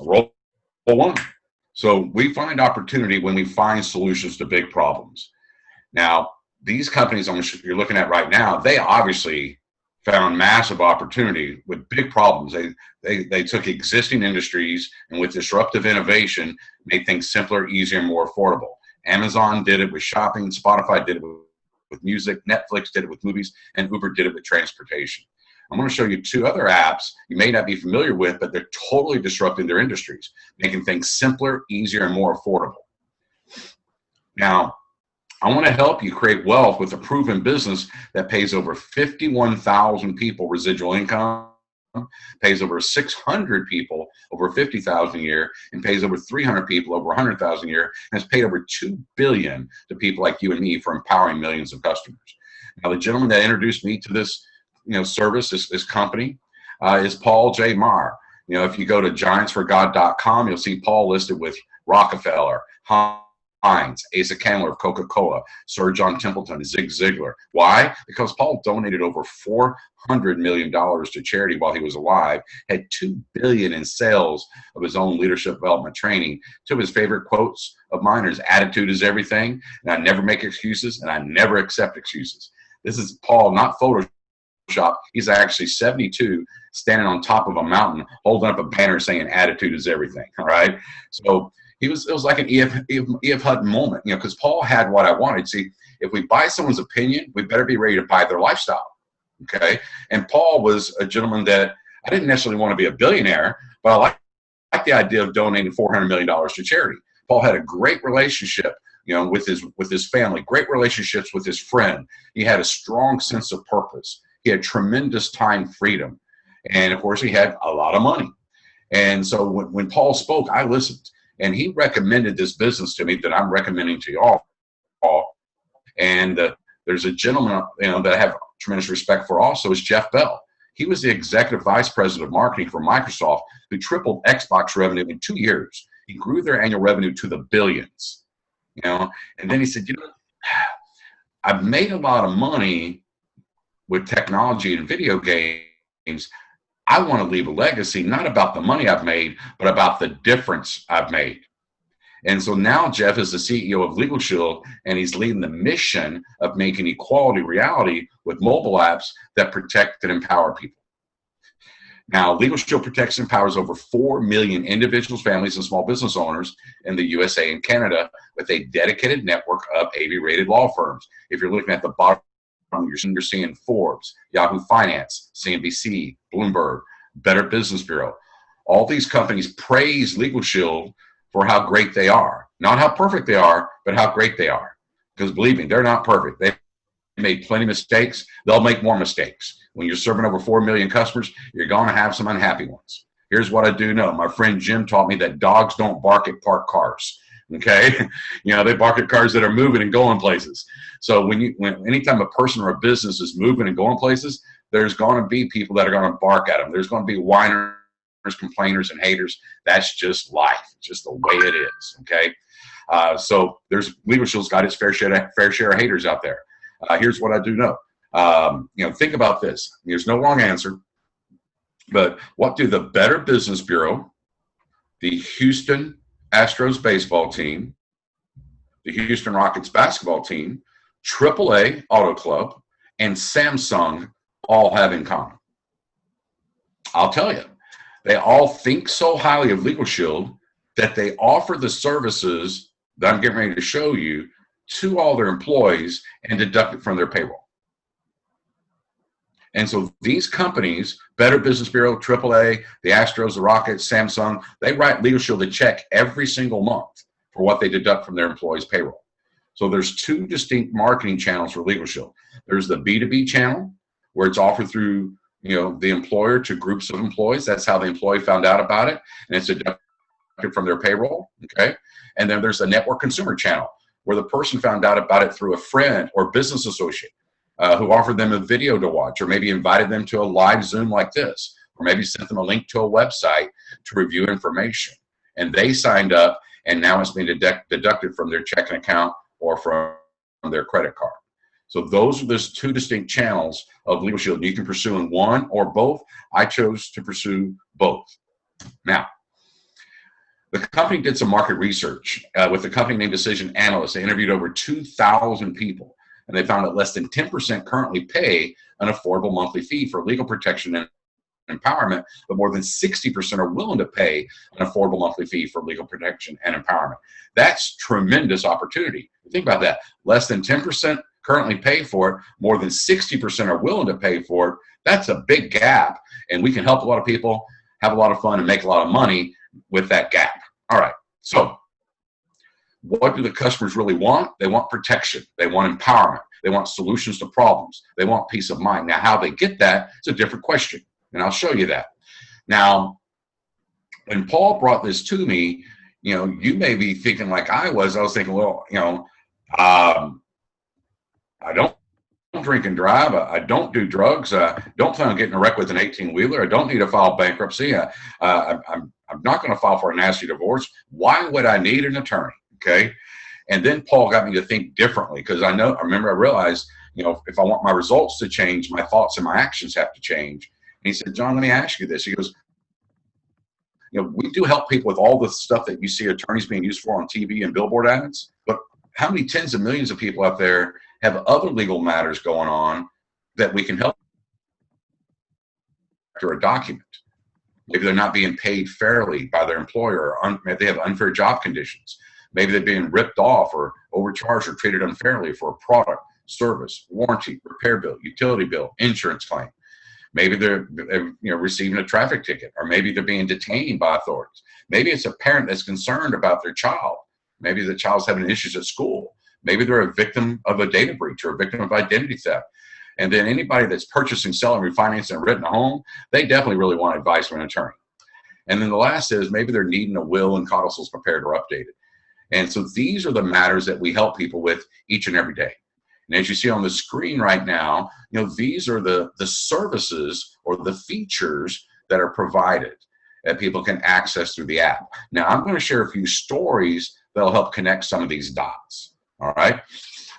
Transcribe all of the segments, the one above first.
Roll one. So we find opportunity when we find solutions to big problems. Now, these companies you're looking at right now, they obviously found massive opportunity with big problems. They took existing industries and with disruptive innovation, made things simpler, easier, and more affordable. Amazon did it with shopping, Spotify did it with music, Netflix did it with movies, and Uber did it with transportation. I'm going to show you two other apps you may not be familiar with, but they're totally disrupting their industries, making things simpler, easier, and more affordable. Now, I want to help you create wealth with a proven business that pays over 51,000 people residual income, pays over 600 people over 50,000 a year, and pays over 300 people over 100,000 a year, and has paid over $2 billion to people like you and me for empowering millions of customers. Now, the gentleman that introduced me to this service, this company, is Paul J. Maher. If you go to giantsforgod.com, you'll see Paul listed with Rockefeller, Heinz, Asa Candler of Coca-Cola, Sir John Templeton, Zig Ziglar. Why? Because Paul donated over $400 million to charity while he was alive, had $2 billion in sales of his own leadership development training. Two of his favorite quotes of mine is, "Attitude is everything, and I never make excuses, and I never accept excuses." This is Paul, not Photoshop. He's actually 72, standing on top of a mountain, holding up a banner saying attitude is everything. All right. So it was like an E.F. Hutton moment, because Paul had what I wanted. See, if we buy someone's opinion, we better be ready to buy their lifestyle. Okay. And Paul was a gentleman that I didn't necessarily want to be a billionaire, but I like the idea of donating $400 million to charity. Paul had a great relationship with his family, great relationships with his friend. He had a strong sense of purpose. He had tremendous time freedom. And of course, he had a lot of money. And so when Paul spoke, I listened. And he recommended this business to me that I'm recommending to you all. And there's a gentleman that I have tremendous respect for also is Jeff Bell. He was the executive vice president of marketing for Microsoft, who tripled Xbox revenue in 2 years. He grew their annual revenue to the billions. And then he said, I've made a lot of money with technology and video games. I want to leave a legacy, not about the money I've made, but about the difference I've made. And so now Jeff is the CEO of LegalShield, and he's leading the mission of making equality reality with mobile apps that protect and empower people. Now, LegalShield protects and empowers over 4 million individuals, families, and small business owners in the USA and Canada with a dedicated network of AB-rated law firms. If you're looking at the bottom, you're seeing Forbes, Yahoo Finance, CNBC, Bloomberg, Better Business Bureau. All these companies praise LegalShield for how great they are. Not how perfect they are, but how great they are. Because believe me, they're not perfect. They've made plenty of mistakes. They'll make more mistakes. When you're serving over 4 million customers, you're going to have some unhappy ones. Here's what I do know. My friend Jim taught me that dogs don't bark at parked cars. Okay, they bark at cars that are moving and going places. So when anytime a person or a business is moving and going places, there's going to be people that are going to bark at them. There's going to be whiners, complainers, and haters. That's just life. It's just the way it is. Okay, so there's LegalShield's got its fair share of haters out there. Here's what I do know. Think about this. There's no wrong answer, but what do the Better Business Bureau, the Houston Astros baseball team, the Houston Rockets basketball team, AAA Auto Club, and Samsung all have in common? I'll tell you, they all think so highly of LegalShield that they offer the services that I'm getting ready to show you to all their employees and deduct it from their payroll. And so these companies, Better Business Bureau, AAA, the Astros, the Rockets, Samsung, they write LegalShield a check every single month for what they deduct from their employees' payroll. So there's two distinct marketing channels for LegalShield. There's the B2B channel, where it's offered through the employer to groups of employees. That's how the employee found out about it, and it's deducted from their payroll. Okay, and then there's the network consumer channel, where the person found out about it through a friend or business associate. Who offered them a video to watch, or maybe invited them to a live Zoom like this, or maybe sent them a link to a website to review information. And they signed up, and now it's being deducted from their checking account or from their credit card. So those are those two distinct channels of LegalShield. You can pursue in one or both. I chose to pursue both. Now, the company did some market research with a company named Decision Analyst. They interviewed over 2,000 people, and they found that less than 10% currently pay an affordable monthly fee for legal protection and empowerment, but more than 60% are willing to pay an affordable monthly fee for legal protection and empowerment. That's tremendous opportunity. Think about that. Less than 10% currently pay for it. More than 60% are willing to pay for it. That's a big gap, and we can help a lot of people have a lot of fun and make a lot of money with that gap. All right, so what do the customers really want? They want protection. They want empowerment. They want solutions to problems. They want peace of mind. Now, how they get that is a different question, and I'll show you that. Now, when Paul brought this to me, you may be thinking like I was thinking, well, I don't drink and drive. I don't do drugs. Don't plan on getting a wreck with an 18-wheeler. I don't need to file bankruptcy. I'm not going to file for a nasty divorce. Why would I need an attorney? Okay. And then Paul got me to think differently, because I realized, if I want my results to change, my thoughts and my actions have to change. And he said, John, let me ask you this. He goes, we do help people with all the stuff that you see attorneys being used for on TV and billboard ads, but how many tens of millions of people out there have other legal matters going on that we can help after a document? Maybe they're not being paid fairly by their employer, or maybe they have unfair job conditions. Maybe they're being ripped off or overcharged or treated unfairly for a product, service, warranty, repair bill, utility bill, insurance claim. Maybe they're receiving a traffic ticket, or maybe they're being detained by authorities. Maybe it's a parent that's concerned about their child. Maybe the child's having issues at school. Maybe they're a victim of a data breach or a victim of identity theft. And then anybody that's purchasing, selling, refinancing, and renting a home, they definitely really want advice from an attorney. And then the last is maybe they're needing a will and codicils prepared or updated. And so these are the matters that we help people with each and every day. And as you see on the screen right now, these are the services or the features that are provided that people can access through the app. Now, I'm going to share a few stories that'll help connect some of these dots. All right.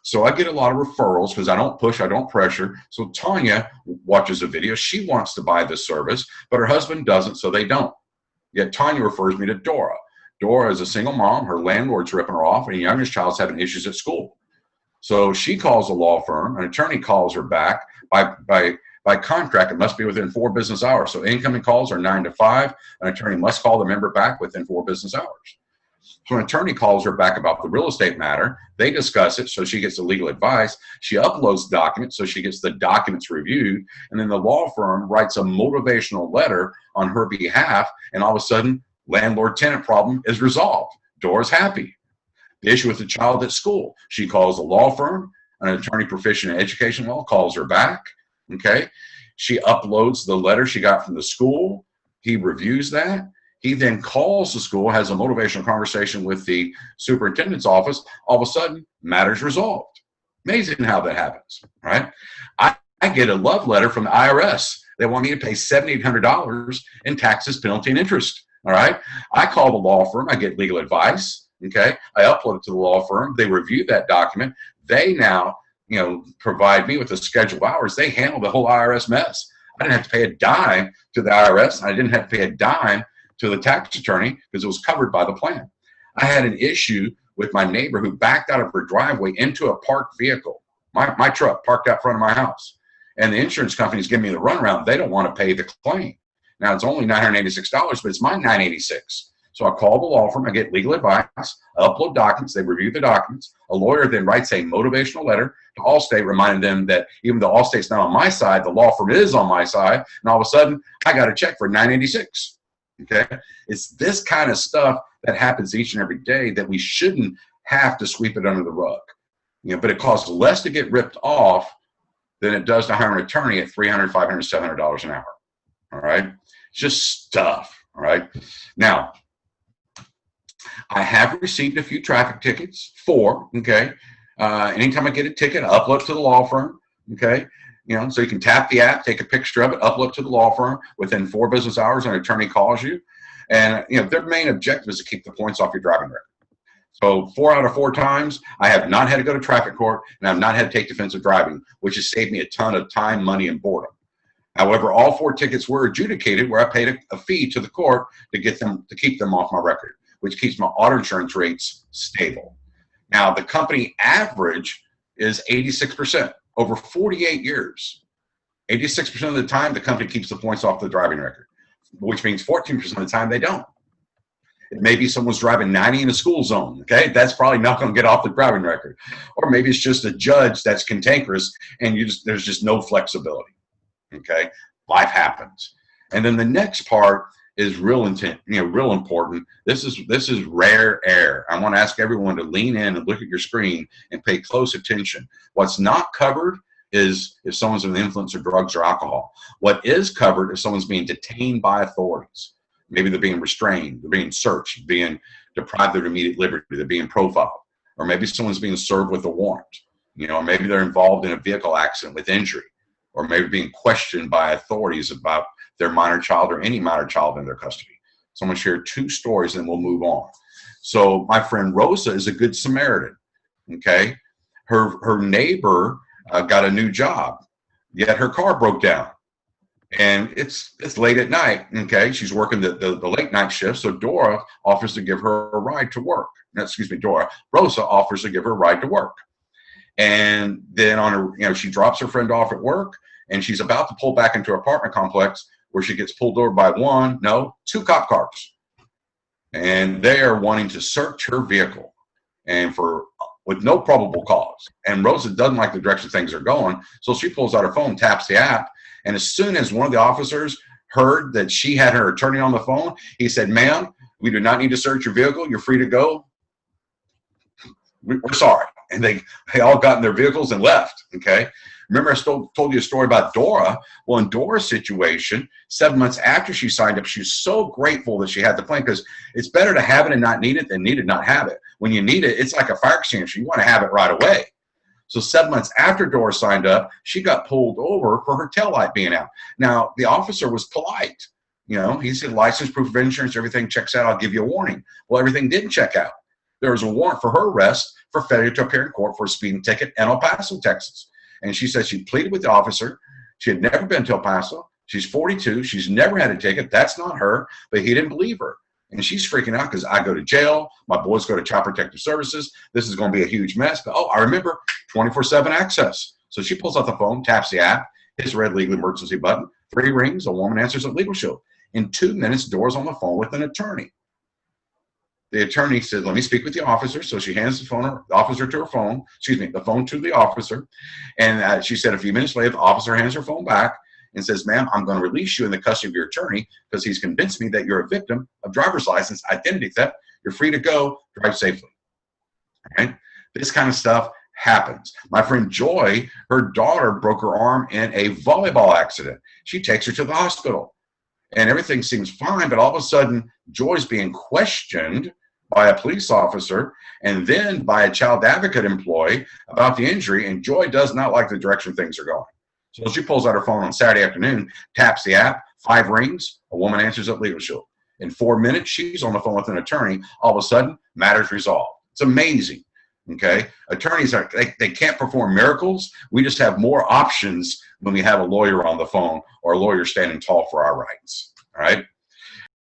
So I get a lot of referrals because I don't push, I don't pressure. So Tanya watches a video. She wants to buy this service, but her husband doesn't, so they don't. Yet Tanya refers me to Dora. Dora is a single mom. Her landlord's ripping her off, and the youngest child's having issues at school. So she calls a law firm. An attorney calls her back. By contract, it must be within 4 business hours. So incoming calls are 9 to 5. An attorney must call the member back within 4 business hours. So an attorney calls her back about the real estate matter. They discuss it, so she gets the legal advice. She uploads documents, so she gets the documents reviewed. And then the law firm writes a motivational letter on her behalf. And all of a sudden, landlord-tenant problem is resolved. Dora's happy. The issue with the child at school, she calls the law firm. An attorney proficient in education law calls her back. Okay. She uploads the letter she got from the school. He reviews that. He then calls the school, has a motivational conversation with the superintendent's office. All of a sudden, matters resolved. Amazing how that happens, right? I get a love letter from the IRS. They want me to pay $7,800 in taxes, penalty, and interest, all right? I call the law firm. I get legal advice, okay? I upload it to the law firm. They review that document. They now, provide me with a schedule of hours. They handle the whole IRS mess. I didn't have to pay a dime to the IRS. I didn't have to pay a dime to the tax attorney because it was covered by the plan. I had an issue with my neighbor who backed out of her driveway into a parked vehicle, my truck parked out front of my house. And the insurance company's giving me the runaround. They don't want to pay the claim. Now, it's only $986, but it's my $986. So I call the law firm. I get legal advice. I upload documents. They review the documents. A lawyer then writes a motivational letter to Allstate reminding them that even though Allstate's not on my side, the law firm is on my side. And all of a sudden, I got a check for $986. Okay, it's this kind of stuff that happens each and every day that we shouldn't have to sweep it under the rug. But it costs less to get ripped off than it does to hire an attorney at $300, $500, $700 an hour. All right, it's just stuff. All right, now I have received a few traffic tickets. 4. Okay, anytime I get a ticket, I upload it to the law firm. Okay. So you can tap the app, take a picture of it, upload it to the law firm. Within 4 business hours, an attorney calls you. And, their main objective is to keep the points off your driving record. So 4 out of 4 times, I have not had to go to traffic court, and I've not had to take defensive driving, which has saved me a ton of time, money, and boredom. However, all 4 tickets were adjudicated where I paid a fee to the court to keep them off my record, which keeps my auto insurance rates stable. Now, the company average is 86% over 48 years. 86% of the time, the company keeps the points off the driving record, which means 14% of the time they don't. Maybe someone's driving 90 in a school zone, okay? That's probably not going to get off the driving record. Or maybe it's just a judge that's cantankerous and there's just no flexibility, okay? Life happens. And then the next part is real important. This is rare air. I want to ask everyone to lean in and look at your screen and pay close attention. What's not covered is if someone's under the influence of drugs or alcohol. What is covered is someone's being detained by authorities. Maybe they're being restrained, they're being searched, being deprived of their immediate liberty, they're being profiled, or maybe someone's being served with a warrant, or maybe they're involved in a vehicle accident with injury, or maybe being questioned by authorities about their minor child or any minor child in their custody. So I'm going to share 2 stories and we'll move on. So my friend Rosa is a good Samaritan, okay? Her neighbor got a new job, yet her car broke down. And it's late at night, okay? She's working the late night shift, so Dora offers to give her a ride to work. No, excuse me, Rosa offers to give her a ride to work. And then she drops her friend off at work, and she's about to pull back into her apartment complex where she gets pulled over by 2 cop cars. And they are wanting to search her vehicle with no probable cause. And Rosa doesn't like the direction things are going, so she pulls out her phone, taps the app, and as soon as one of the officers heard that she had her attorney on the phone, he said, "Ma'am, we do not need to search your vehicle. You're free to go. We're sorry." And they all got in their vehicles and left, okay? Remember I told you a story about Dora? Well, in Dora's situation, 7 months after she signed up, she was so grateful that she had the plan, because it's better to have it and not need it than need it not have it. When you need it, it's like a fire extinguisher. You want to have it right away. So 7 months after Dora signed up, she got pulled over for her taillight being out. Now, the officer was polite. He said, license, proof of insurance, everything checks out. I'll give you a warning. Well, everything didn't check out. There was a warrant for her arrest for failure to appear in court for a speeding ticket in El Paso, Texas. And she said she pleaded with the officer. She had never been to El Paso. She's 42. She's never had a ticket. That's not her. But he didn't believe her. And she's freaking out because I go to jail. My boys go to Child Protective Services. This is going to be a huge mess. But, I remember 24/7 access. So she pulls out the phone, taps the app, hits the red legal emergency button. 3 rings. A woman answers at LegalShield. In 2 minutes, Dora's on the phone with an attorney. The attorney said, "Let me speak with the officer." So she hands the officer to her phone. The phone to the officer. And she said a few minutes later, the officer hands her phone back and says, "Ma'am, I'm going to release you in the custody of your attorney because he's convinced me that you're a victim of driver's license identity theft. You're free to go. Drive safely." Okay? This kind of stuff happens. My friend Joy, her daughter broke her arm in a volleyball accident. She takes her to the hospital, and everything seems fine, but all of a sudden, Joy's being questioned by a police officer and then by a child advocate employee about the injury, and Joy does not like the direction things are going. So she pulls out her phone on Saturday afternoon, taps the app, 5 rings, a woman answers at LegalShield. In 4 minutes, she's on the phone with an attorney. All of a sudden, matters resolved. It's amazing, okay? Attorneys, they can't perform miracles. We just have more options when we have a lawyer on the phone or a lawyer standing tall for our rights, all right?